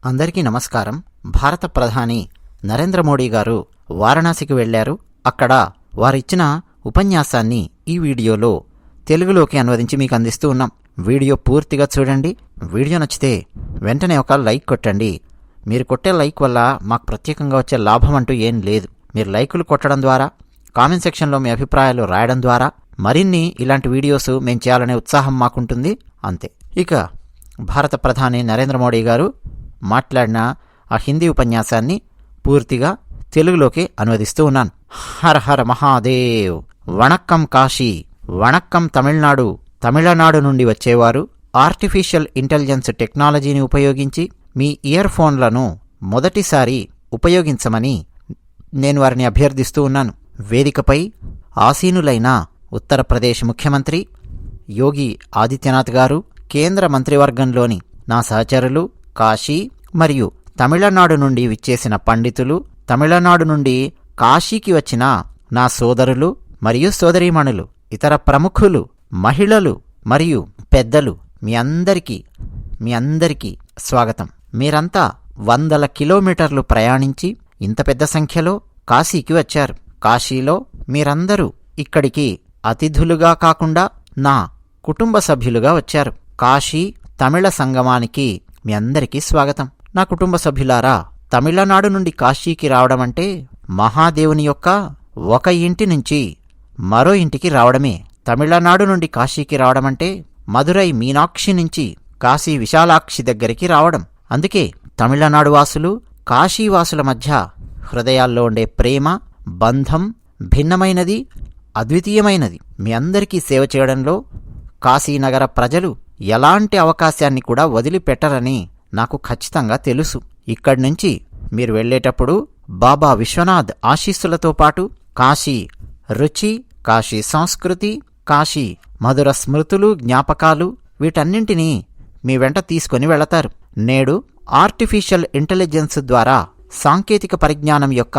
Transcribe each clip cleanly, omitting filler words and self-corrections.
అందరికీ నమస్కారం. భారత ప్రధాని నరేంద్ర మోడీ గారు వారణాసికి వెళ్లారు. అక్కడ వారిచ్చిన ఉపన్యాసాన్ని ఈ వీడియోలో తెలుగులోకి అనువదించి మీకు అందిస్తూ ఉన్నాం. వీడియో పూర్తిగా చూడండి. వీడియో నచ్చితే వెంటనే ఒక లైక్ కొట్టండి. మీరు కొట్టే లైక్ వల్ల మాకు ప్రత్యేకంగా వచ్చే లాభం అంటూ ఏం లేదు. మీరు లైకులు కొట్టడం ద్వారా, కామెంట్ సెక్షన్లో మీ అభిప్రాయాలు రాయడం ద్వారా మరిన్ని ఇలాంటి వీడియోస్ మేము చేయాలనే ఉత్సాహం మాకుంటుంది. అంతే. ఇక భారత ప్రధాని నరేంద్ర మోడీ గారు మాట్లాడిన ఆ హిందీ ఉపన్యాసాన్ని పూర్తిగా తెలుగులోకి అనువదిస్తూ ఉన్నాను. హర హర మహాదేవ్. వణక్కం కాశీ, వణక్కం తమిళనాడు. తమిళనాడు నుండి వచ్చేవారు ఆర్టిఫిషియల్ ఇంటెలిజెన్స్ టెక్నాలజీని ఉపయోగించి మీ ఇయర్ ఫోన్లను మొదటిసారి ఉపయోగించమని నేను వారిని అభ్యర్థిస్తూ ఉన్నాను. వేదికపై ఆసీనులైన ఉత్తరప్రదేశ్ ముఖ్యమంత్రి యోగి ఆదిత్యనాథ్ గారు, కేంద్ర మంత్రివర్గంలోని నా సహచరులు, కాశీ మరియు తమిళనాడు నుండి విచ్చేసిన పండితులు, తమిళనాడు నుండి కాశీకి వచ్చిన నా సోదరులు మరియు సోదరీమణులు, ఇతర ప్రముఖులు, మహిళలు మరియు పెద్దలు, మీ అందరికీ స్వాగతం. మీరంతా వందల కిలోమీటర్లు ప్రయాణించి ఇంత పెద్ద సంఖ్యలో కాశీకి వచ్చారు. కాశీలో మీరందరూ ఇక్కడికి అతిథులుగా కాకుండా నా కుటుంబ సభ్యులుగా వచ్చారు. కాశీ తమిళ సంగమానికి మీ అందరికీ స్వాగతం. నా కుటుంబ సభ్యులారా, తమిళనాడు నుండి కాశీకి రావడం అంటే మహాదేవుని యొక్క ఒక ఇంటి నుంచి మరో ఇంటికి రావడమే. తమిళనాడు నుండి కాశీకి రావడం అంటే మదురై మీనాక్షి నుంచి కాశీ విశాలాక్షి దగ్గరికి రావడం. అందుకే తమిళనాడు వాసులు, కాశీవాసుల మధ్య హృదయాల్లో ఉండే ప్రేమ, బంధం భిన్నమైనది, అద్వితీయమైనది. మీ అందరికీ సేవ చేయడంలో కాశీనగర ప్రజలు ఎలాంటి అవకాశాన్ని కూడా వదిలిపెట్టరని నాకు ఖచ్చితంగా తెలుసు. ఇక్కడి నుంచి మీరు వెళ్లేటప్పుడు బాబా విశ్వనాథ్ ఆశీస్సులతో పాటు కాశీ రుచి, కాశీ సంస్కృతి, కాశీ మధుర స్మృతులు, జ్ఞాపకాలు వీటన్నింటినీ మీ వెంట తీసుకొని వెళతారు. నేడు ఆర్టిఫిషియల్ ఇంటెలిజెన్స్ ద్వారా సాంకేతిక పరిజ్ఞానం యొక్క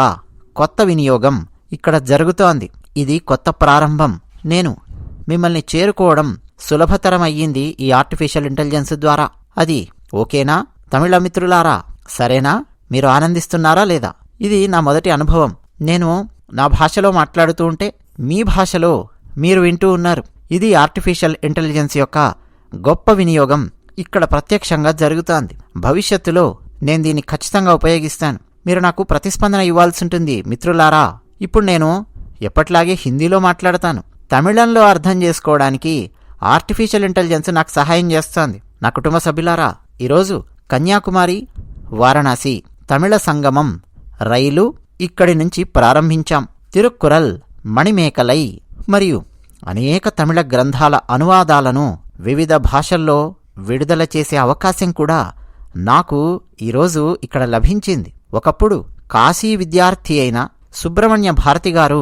కొత్త వినియోగం ఇక్కడ జరుగుతోంది. ఇది కొత్త ప్రారంభం. నేను మిమ్మల్ని చేరుకోవడం సులభతరమయ్యింది ఈ ఆర్టిఫిషియల్ ఇంటెలిజెన్స్ ద్వారా. అది ఓకేనా తమిళ మిత్రులారా? సరేనా? మీరు ఆనందిస్తున్నారా లేదా? ఇది నా మొదటి అనుభవం. నేను నా భాషలో మాట్లాడుతూ ఉంటే మీ భాషలో మీరు వింటూ ఉన్నారు. ఇది ఆర్టిఫిషియల్ ఇంటెలిజెన్స్ యొక్క గొప్ప వినియోగం ఇక్కడ ప్రత్యక్షంగా జరుగుతోంది. భవిష్యత్తులో నేను దీన్ని ఖచ్చితంగా ఉపయోగిస్తాను. మీరు నాకు ప్రతిస్పందన ఇవ్వాల్సి ఉంటుంది మిత్రులారా. ఇప్పుడు నేను ఎప్పట్లాగే హిందీలో మాట్లాడతాను. తమిళంలో అర్థం చేసుకోవడానికి ఆర్టిఫిషియల్ ఇంటెలిజెన్స్ నాకు సహాయం చేస్తోంది. నా కుటుంబ సభ్యులారా, ఈరోజు కన్యాకుమారి, వారణాసి తమిళ సంగమం రైలు ఇక్కడి నుంచి ప్రారంభించాం. తిరుక్కురల్, మణిమేకలై మరియు అనేక తమిళ గ్రంథాల అనువాదాలను వివిధ భాషల్లో విడుదల చేసే అవకాశం కూడా నాకు ఈరోజు ఇక్కడ లభించింది. ఒకప్పుడు కాశీ విద్యార్థి అయిన సుబ్రహ్మణ్య భారతి గారు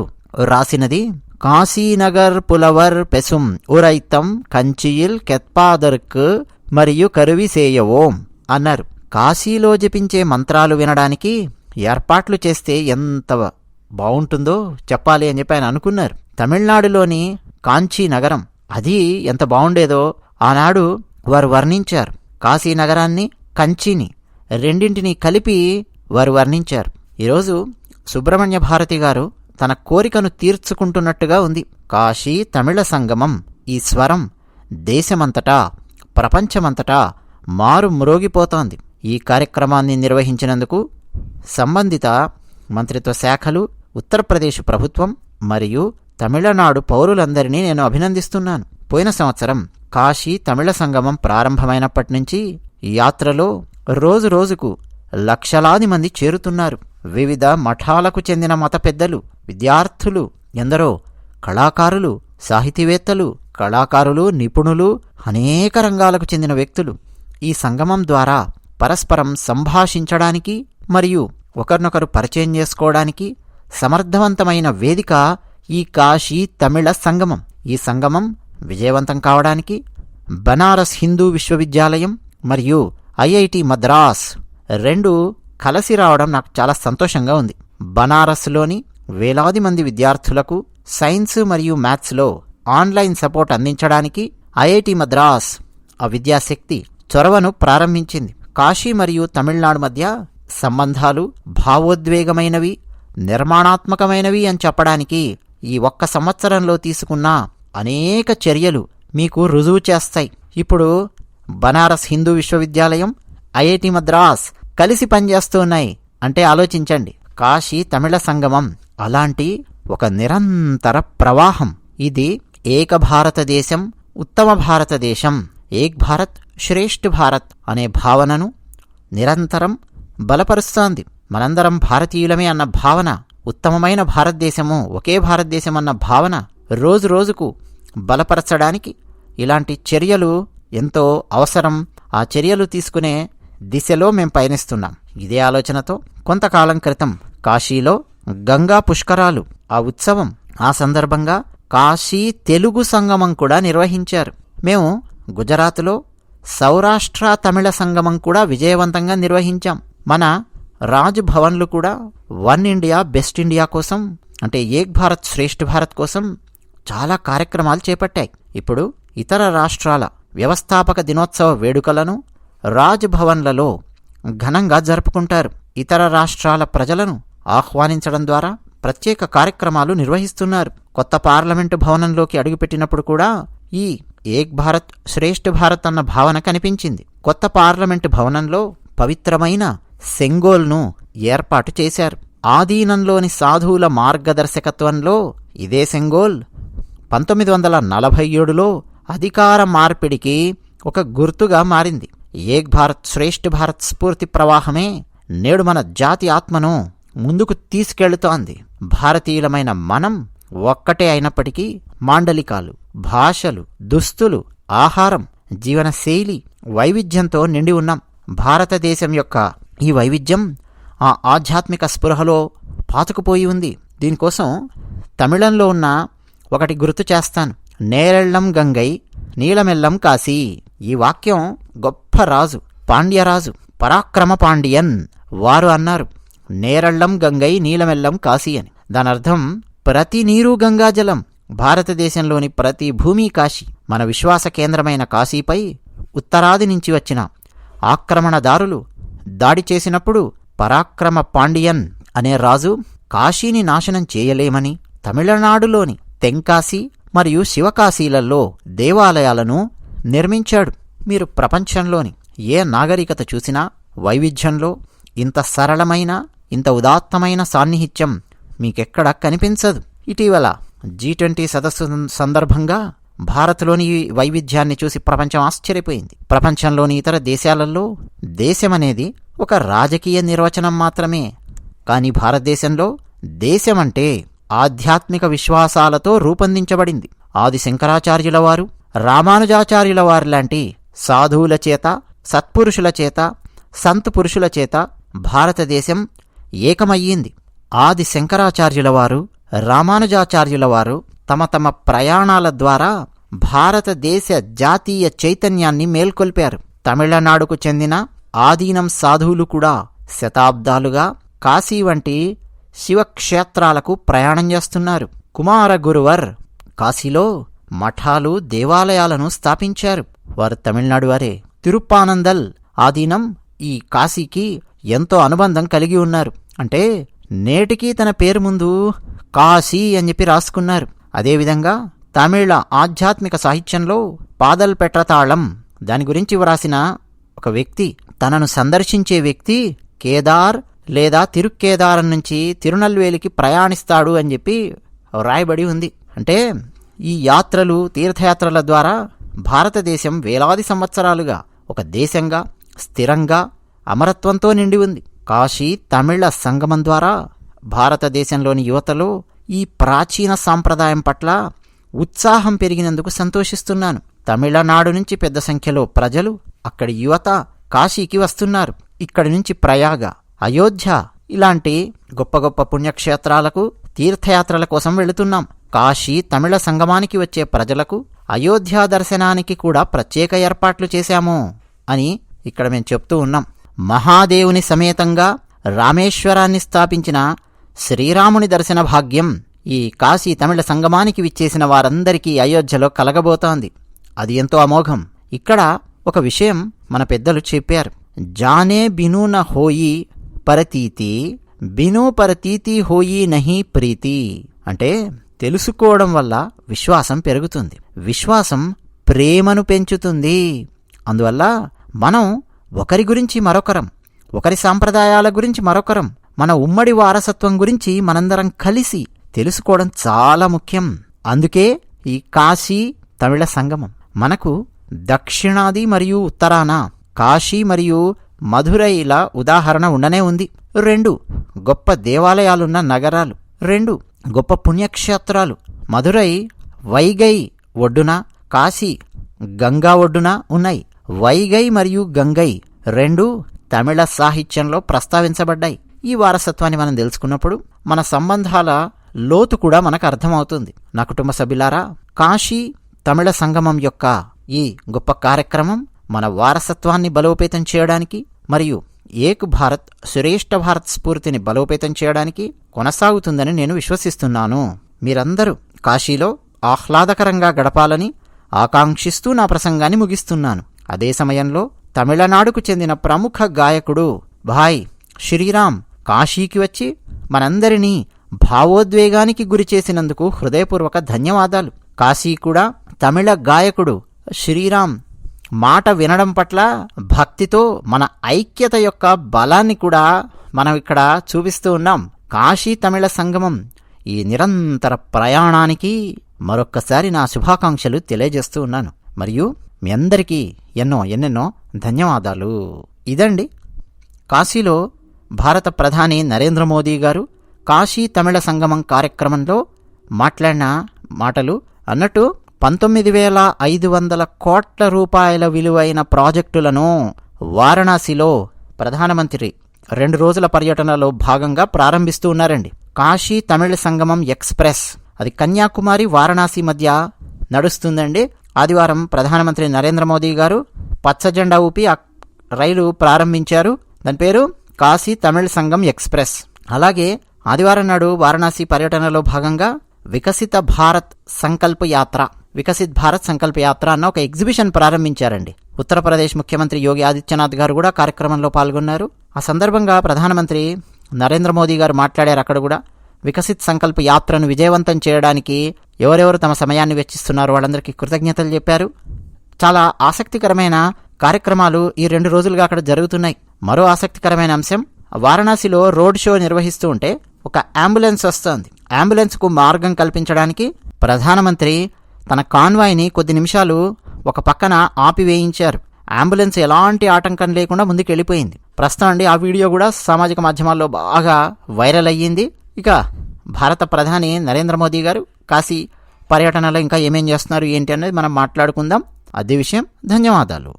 రాసినది కాశీనగర్ పులవర్ పెసుం ఉరైతం కంచియిల్ కెత్పాదర్క్ మరియు కరువిసేయవోం అన్నారు. కాశీలో జపించే మంత్రాలు వినడానికి ఏర్పాట్లు చేస్తే ఎంత బావుంటుందో చెప్పాలి అని చెప్పి ఆయన అనుకున్నారు. తమిళనాడులోని కాంచీ నగరం, అది ఎంత బావుండేదో ఆనాడు వారు వర్ణించారు. కాశీ నగరాన్ని, కంచిని రెండింటినీ కలిపి వారు వర్ణించారు. ఈరోజు సుబ్రహ్మణ్య భారతి గారు తన కోరికను తీర్చుకుంటున్నట్టుగా ఉంది. కాశీ తమిళ సంగమం, ఈ స్వరం దేశమంతటా, ప్రపంచమంతటా మారు మ్రోగిపోతోంది. ఈ కార్యక్రమాన్ని నిర్వహించినందుకు సంబంధిత మంత్రిత్వ శాఖలు, ఉత్తరప్రదేశ్ ప్రభుత్వం మరియు తమిళనాడు పౌరులందరినీ నేను అభినందిస్తున్నాను. పోయిన సంవత్సరం కాశీ తమిళ సంగమం ప్రారంభమైనప్పటి నుంచి ఈ యాత్రలో రోజు రోజుకు లక్షలాది మంది చేరుతున్నారు. వివిధ మఠాలకు చెందిన మత పెద్దలు, విద్యార్థులు, ఎందరో కళాకారులు, సాహితీవేత్తలు, కళాకారులు, నిపుణులు, అనేక రంగాలకు చెందిన వ్యక్తులు ఈ సంగమం ద్వారా పరస్పరం సంభాషించడానికి మరియు ఒకరినొకరు పరిచయం చేసుకోవడానికి సమర్థవంతమైన వేదిక ఈ కాశీ తమిళ సంగమం. ఈ సంగమం విజయవంతం కావడానికి బనారస్ హిందూ విశ్వవిద్యాలయం మరియు ఐఐటి మద్రాస్ రెండు కలిసి రావడం నాకు చాలా సంతోషంగా ఉంది. బనారస్లోని వేలాది మంది విద్యార్థులకు సైన్స్ మరియు మ్యాథ్స్లో ఆన్లైన్ సపోర్ట్ అందించడానికి ఐఐటి మద్రాస్ ఆ విద్యాశక్తి చొరవను ప్రారంభించింది. కాశీ మరియు తమిళనాడు మధ్య సంబంధాలు భావోద్వేగమైనవి, నిర్మాణాత్మకమైనవి అని చెప్పడానికి ఈ ఒక్క సంవత్సరంలో తీసుకున్న అనేక చర్యలు మీకు రుజువు చేస్తాయి. ఇప్పుడు బనారస్ హిందూ విశ్వవిద్యాలయం, ఐఐటి మద్రాస్ కలిసి పనిచేస్తున్నాయి అంటే ఆలోచించండి. కాశీ తమిళ సంగమం అలాంటి ఒక నిరంతర ప్రవాహం. ఇది ఏక భారతదేశం, ఉత్తమ భారతదేశం, ఏక్ భారత్ శ్రేష్ఠ భారత్ అనే భావనను నిరంతరం బలపరుస్తోంది. మనందరం భారతీయులమే అన్న భావన, ఉత్తమమైన భారతదేశము, ఒకే భారతదేశం అన్న భావన రోజు రోజుకు బలపరచడానికి ఇలాంటి చర్యలు ఎంతో అవసరం. ఆ చర్యలు తీసుకునే దిశలో మేం పయనిస్తున్నాం. ఇదే ఆలోచనతో కొంతకాలం క్రితం కాశీలో గంగా పుష్కరాలు ఆ ఉత్సవం, ఆ సందర్భంగా కాశీ తెలుగు సంగమం కూడా నిర్వహించారు. మేము గుజరాత్లో సౌరాష్ట్ర తమిళ సంగమం కూడా విజయవంతంగా నిర్వహించాం. మన రాజ్ భవన్లు కూడా వన్ ఇండియా బెస్ట్ ఇండియా కోసం, అంటే ఏక్ భారత్ శ్రేష్ఠ భారత్ కోసం చాలా కార్యక్రమాలు చేపట్టాయి. ఇప్పుడు ఇతర రాష్ట్రాల వ్యవస్థాపక దినోత్సవ వేడుకలను రాజ్ భవన్లలో ఘనంగా జరుపుకుంటారు. ఇతర రాష్ట్రాల ప్రజలను ఆహ్వానించడం ద్వారా ప్రత్యేక కార్యక్రమాలు నిర్వహిస్తున్నారు. కొత్త పార్లమెంటు భవనంలోకి అడుగుపెట్టినప్పుడు కూడా ఈ ఏక్ భారత్ శ్రేష్ఠ భారత్ అన్న భావన కనిపించింది. కొత్త పార్లమెంటు భవనంలో పవిత్రమైన సెంగోల్ను ఏర్పాటు చేశారు. ఆధీనంలోని సాధువుల మార్గదర్శకత్వంలో ఇదే సెంగోల్ 1947లో అధికార మార్పిడికి ఒక గుర్తుగా మారింది. ఏక్ భారత్ శ్రేష్ఠ భారత్ స్ఫూర్తి ప్రవాహమే నేడు మన జాతి ఆత్మను ముందుకు తీసుకెళ్తోంది. భారతీయులమైన మనం ఒక్కటే అయినప్పటికీ మాండలికాలు, భాషలు, దుస్తులు, ఆహారం, జీవనశైలి వైవిధ్యంతో నిండి ఉన్నాం. భారతదేశం యొక్క ఈ వైవిధ్యం ఆ ఆధ్యాత్మిక స్పృహలో పాతుకుపోయి ఉంది. దీనికోసం తమిళంలో ఉన్న ఒకటి గుర్తు చేస్తాను. నేరెళ్ళం గంగై నీలమెల్లం కాశీ. ఈ వాక్యం గొప్ప రాజు, పాండ్యరాజు పరాక్రమ పాండియన్ వారు అన్నారు. నేరళ్ళం గంగై నీలమెల్లం కాశీ అని. దానర్థం ప్రతి నీరు గంగాజలం. భారతదేశంలోని ప్రతి భూమి కాశీ. మన విశ్వాస కేంద్రమైన కాశీపై ఉత్తరాది నుంచి వచ్చిన ఆక్రమణదారులు దాడి చేసినప్పుడు పరాక్రమ పాండియన్ అనే రాజు కాశీని నాశనం చేయలేమని తమిళనాడులోని తెంకాశీ మరియు శివకాశీలలో దేవాలయాలను నిర్మించాడు. మీరు ప్రపంచంలోని ఏ నాగరికత చూసినా వైవిధ్యంలో ఇంత సరళమైన, ఇంత ఉదాత్తమైన సాన్నిహిత్యం మీకెక్కడా కనిపించదు. ఇటీవల G20 సదస్సు సందర్భంగా భారత్లోని వైవిధ్యాన్ని చూసి ప్రపంచం ఆశ్చర్యపోయింది. ప్రపంచంలోని ఇతర దేశాలలో దేశమనేది ఒక రాజకీయ నిర్వచనం మాత్రమే. కానీ భారతదేశంలో దేశమంటే ఆధ్యాత్మిక విశ్వాసాలతో రూపొందించబడింది. ఆది శంకరాచార్యుల వారు, రామానుజాచార్యుల వారు లాంటి సాధువుల చేత, సత్పురుషుల చేత, సంత్ పురుషుల చేత భారతదేశం ఏకమయ్యింది. ఆది శంకరాచార్యుల వారు, రామానుజాచార్యుల వారు తమ తమ ప్రయాణాల ద్వారా భారతదేశ జాతీయ చైతన్యాన్ని మేల్కొల్పారు. తమిళనాడుకు చెందిన ఆదీనం సాధువులు కూడా శతాబ్దాలుగా కాశీ వంటి శివక్షేత్రాలకు ప్రయాణం చేస్తున్నారు. కుమార గురువర్ కాశీలో మఠాలు, దేవాలయాలను స్థాపించారు. వారు తమిళనాడు వారే. తిరుప్పానందల్ ఆదీనం ఈ కాశీకి ఎంతో అనుబంధం కలిగి ఉన్నారు. అంటే నేటికీ తన పేరు ముందు కాశీ అని చెప్పి రాసుకున్నారు. అదేవిధంగా తమిళ ఆధ్యాత్మిక సాహిత్యంలో పాదల్ పెట్రతాళం దాని గురించి వ్రాసిన ఒక వ్యక్తి, తనను సందర్శించే వ్యక్తి కేదార్ లేదా తిరుక్కేదారం నుంచి తిరునల్వేలికి ప్రయాణిస్తాడు అని చెప్పి రాయబడి ఉంది. అంటే ఈ యాత్రలు, తీర్థయాత్రల ద్వారా భారతదేశం వేలాది సంవత్సరాలుగా ఒక దేశంగా, స్థిరంగా, అమరత్వంతో నిండి ఉంది. కాశీ తమిళ సంగమం ద్వారా భారతదేశంలోని యువతలో ఈ ప్రాచీన సాంప్రదాయం పట్ల ఉత్సాహం పెరిగినందుకు సంతోషిస్తున్నాను. తమిళనాడు నుంచి పెద్ద సంఖ్యలో ప్రజలు, అక్కడి యువత కాశీకి వస్తున్నారు. ఇక్కడి నుంచి ప్రయాగ, అయోధ్య ఇలాంటి గొప్ప గొప్ప పుణ్యక్షేత్రాలకు, తీర్థయాత్రల కోసం వెళుతున్నాం. కాశీ తమిళ సంగమానికి వచ్చే ప్రజలకు అయోధ్య దర్శనానికి కూడా ప్రత్యేక ఏర్పాట్లు చేశాము అని ఇక్కడ మేము చెప్తూ ఉన్నాం. మహాదేవుని సమేతంగా రామేశ్వరాన్ని స్థాపించిన శ్రీరాముని దర్శన భాగ్యం ఈ కాశీ తమిళ సంగమానికి విచ్చేసిన వారందరికీ అయోధ్యలో కలగబోతోంది. అది ఎంతో అమోఘం. ఇక్కడ ఒక విషయం మన పెద్దలు చెప్పారు. జానే బిను న హోయి పరతీతి, బిను పరతీతి హోయి నహి ప్రీతి. అంటే తెలుసుకోవడం వల్ల విశ్వాసం పెరుగుతుంది, విశ్వాసం ప్రేమను పెంచుతుంది. అందువల్ల మనం ఒకరి గురించి మరొకరం, ఒకరి సాంప్రదాయాల గురించి మరొకరం, మన ఉమ్మడి వారసత్వం గురించి మనందరం కలిసి తెలుసుకోవడం చాలా ముఖ్యం. అందుకే ఈ కాశీ తమిళ సంగమం మనకు దక్షిణాది మరియు ఉత్తరాన కాశీ మరియు మధురైల ఉదాహరణ ఉండనే ఉంది. 2 గొప్ప దేవాలయాలున్న నగరాలు, 2 గొప్ప పుణ్యక్షేత్రాలు. మధురై వైగై ఒడ్డున, కాశీ గంగా ఒడ్డున ఉన్నాయి. వైగై మరియు గంగై 2 తమిళ సాహిత్యంలో ప్రస్తావించబడ్డాయి. ఈ వారసత్వాన్ని మనం తెలుసుకున్నప్పుడు మన సంబంధాల లోతు కూడా మనకు అర్థమవుతుంది. నా కుటుంబ సభ్యులారా, కాశీ తమిళ సంగమం యొక్క ఈ గొప్ప కార్యక్రమం మన వారసత్వాన్ని బలోపేతం చేయడానికి మరియు ఏక్ భారత్ శ్రేష్ఠ భారత్ స్ఫూర్తిని బలోపేతం చేయడానికి కొనసాగుతుందని నేను విశ్వసిస్తున్నాను. మీరందరూ కాశీలో ఆహ్లాదకరంగా గడపాలని ఆకాంక్షిస్తూ నా ప్రసంగాన్ని ముగిస్తున్నాను. అదే సమయంలో తమిళనాడుకు చెందిన ప్రముఖ గాయకుడు భాయ్ శ్రీరామ్ కాశీకి వచ్చి మనందరినీ భావోద్వేగానికి గురి చేసినందుకు హృదయపూర్వక ధన్యవాదాలు. కాశీ కూడా తమిళ గాయకుడు శ్రీరామ్ మాట వినడం పట్ల భక్తితో మన ఐక్యత యొక్క బలాన్ని కూడా మనం ఇక్కడ చూపిస్తూ ఉన్నాం. కాశీ తమిళ సంగమం ఈ నిరంతర ప్రయాణానికి మరొక్కసారి నా శుభాకాంక్షలు తెలియజేస్తూ ఉన్నాను. మరియు మీ అందరికీ ఎన్నెన్నో ధన్యవాదాలు. ఇదండి కాశీలో భారత ప్రధాని నరేంద్ర మోదీ గారు కాశీ తమిళ సంగమం కార్యక్రమంలో మాట్లాడిన మాటలు. అన్నట్టు 19,500 కోట్ల రూపాయల విలువైన ప్రాజెక్టులను వారణాసిలో ప్రధానమంత్రి 2 రోజుల పర్యటనలో భాగంగా ప్రారంభిస్తూ ఉన్నారండి. కాశీ తమిళ సంగమం ఎక్స్ప్రెస్ అది కన్యాకుమారి వారణాసి మధ్య నడుస్తుందండి. ఆదివారం ప్రధానమంత్రి నరేంద్ర మోదీ గారు పచ్చజెండా ఊపి రైలు ప్రారంభించారు. దాని పేరు కాశీ తమిళ సంగం ఎక్స్ప్రెస్. అలాగే ఆదివారం నాడు వారణాసి పర్యటనలో భాగంగా వికసిత్ భారత్ సంకల్ప యాత్ర అన్న ఒక ఎగ్జిబిషన్ ప్రారంభించారండి. ఉత్తరప్రదేశ్ ముఖ్యమంత్రి యోగి ఆదిత్యనాథ్ గారు కూడా కార్యక్రమంలో పాల్గొన్నారు. ఆ సందర్భంగా ప్రధానమంత్రి నరేంద్ర మోదీ గారు మాట్లాడారు. అక్కడ కూడా వికసిత్ సంకల్ప యాత్రను విజయవంతం చేయడానికి ఎవరెవరు తమ సమయాన్ని వెచ్చిస్తున్నారో వాళ్ళందరికీ కృతజ్ఞతలు చెప్పారు. చాలా ఆసక్తికరమైన కార్యక్రమాలు ఈ 2 రోజులుగా అక్కడ జరుగుతున్నాయి. మరో ఆసక్తికరమైన అంశం, వారణాసిలో రోడ్ షో నిర్వహిస్తూ ఉంటే ఒక అంబులెన్స్ వస్తోంది. అంబులెన్స్కు మార్గం కల్పించడానికి ప్రధానమంత్రి తన కాన్వాయ్ని కొద్ది నిమిషాలు ఒక పక్కన ఆపివేయించారు. అంబులెన్స్ ఎలాంటి ఆటంకం లేకుండా ముందుకు వెళ్ళిపోయింది. ప్రస్తుతం అండి ఆ వీడియో కూడా సామాజిక మాధ్యమాల్లో బాగా వైరల్ అయ్యింది. ఇక భారత ప్రధాని నరేంద్ర మోదీ గారు కాశీ పర్యటనలో ఇంకా ఏమేం చేస్తున్నారు ఏంటి అనేది మనం మాట్లాడుకుందాం. అదే విషయం. ధన్యవాదాలు.